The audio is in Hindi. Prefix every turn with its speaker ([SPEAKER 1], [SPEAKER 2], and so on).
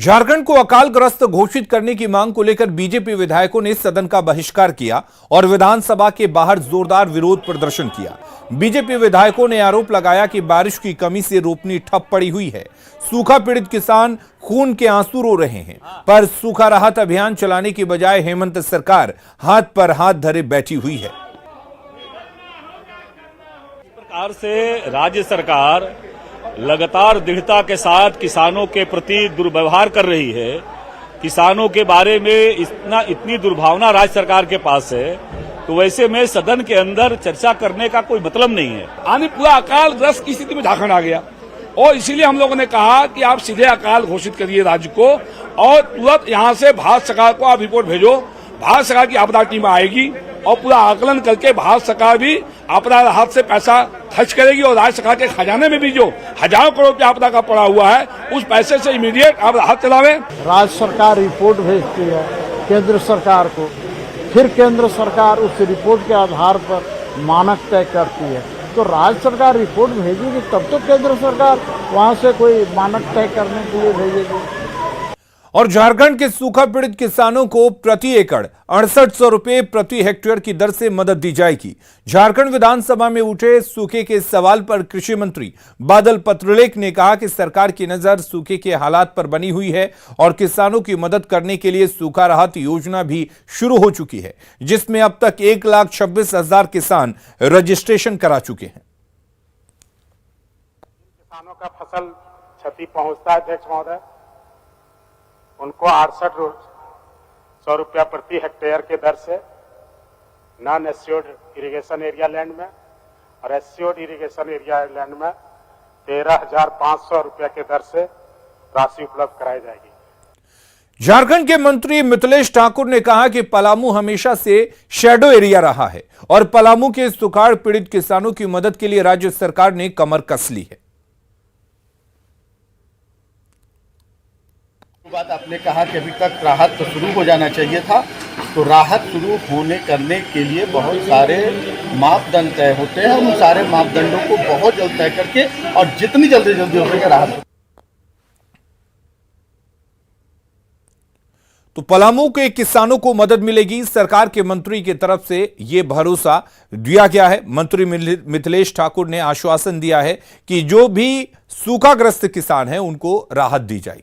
[SPEAKER 1] झारखंड को अकालग्रस्त घोषित करने की मांग को लेकर बीजेपी विधायकों ने सदन का बहिष्कार किया और विधानसभा के बाहर जोरदार विरोध प्रदर्शन किया। बीजेपी विधायकों ने आरोप लगाया कि बारिश की कमी से रोपनी ठप पड़ी हुई है। सूखा पीड़ित किसान खून के आंसू रो रहे हैं, पर सूखा राहत अभियान चलाने की बजाय हेमंत सरकार हाथ पर हाथ धरे बैठी हुई है।
[SPEAKER 2] इस प्रकार से राज्य सरकार लगातार दृढ़ता के साथ किसानों के प्रति दुर्व्यवहार कर रही है। किसानों के बारे में इतनी दुर्भावना राज्य सरकार के पास है, तो वैसे में सदन के अंदर चर्चा करने का कोई मतलब नहीं है।
[SPEAKER 3] आने पूरा अकालग्रस्त की स्थिति में झारखंड आ गया और इसीलिए हम लोगों ने कहा कि आप सीधे अकाल घोषित करिए राज्य को और तुरंत यहाँ से भारत सरकार को आप रिपोर्ट भेजो। भारत सरकार की आपदा टीम आएगी और पूरा आकलन करके भारत सरकार भी आपदा राहत से पैसा खर्च करेगी और राज्य सरकार के खजाने में भी जो हजारों करोड़ रुपया आपदा का पड़ा हुआ है उस पैसे से इमीडिएट आप राहत चलावे।
[SPEAKER 4] राज्य सरकार रिपोर्ट भेजती है केंद्र सरकार को, फिर केंद्र सरकार उस रिपोर्ट के आधार पर मानक तय करती है। तो राज्य सरकार रिपोर्ट भेजेगी तब तो केंद्र सरकार वहां से कोई मानक तय करने के लिए भेजेगी।
[SPEAKER 1] और झारखंड के सूखा पीड़ित किसानों को प्रति एकड़ 6800 रुपए प्रति हेक्टेयर की दर से मदद दी जाएगी। झारखंड विधानसभा में उठे सूखे के सवाल पर कृषि मंत्री बादल पत्रलेख ने कहा कि सरकार की नजर सूखे के हालात पर बनी हुई है और किसानों की मदद करने के लिए सूखा राहत योजना भी शुरू हो चुकी है, जिसमें अब तक 1,26,000 किसान रजिस्ट्रेशन करा चुके हैं।
[SPEAKER 5] किसानों का फसल क्षति पहुंचता है अध्यक्ष महोदय, उनको 6800 रुपया प्रति हेक्टेयर के दर से non assured irrigation area land में और एस्योर्ड इरिगेशन एरिया लैंड में 13,500 रुपया के दर से राशि उपलब्ध कराई जाएगी।
[SPEAKER 1] झारखंड के मंत्री मिथिलेश ठाकुर ने कहा कि पलामू हमेशा से शैडो एरिया रहा है और पलामू के सुखाड़ पीड़ित किसानों की मदद के लिए राज्य सरकार ने कमर कस ली है।
[SPEAKER 6] बात आपने कहा कि अभी तक राहत तो शुरू हो जाना चाहिए था, तो राहत शुरू होने करने के लिए बहुत सारे मापदंड तय होते हैं। उन सारे मापदंडों को बहुत जल्द तय करके और जितनी जल्दी हो सके राहत।
[SPEAKER 1] तो पलामू के किसानों को मदद मिलेगी, सरकार के मंत्री की तरफ से यह भरोसा दिया गया है। मंत्री मिथिलेश ठाकुर ने आश्वासन दिया है कि जो भी सूखाग्रस्त किसान हैं उनको राहत दी जाएगी।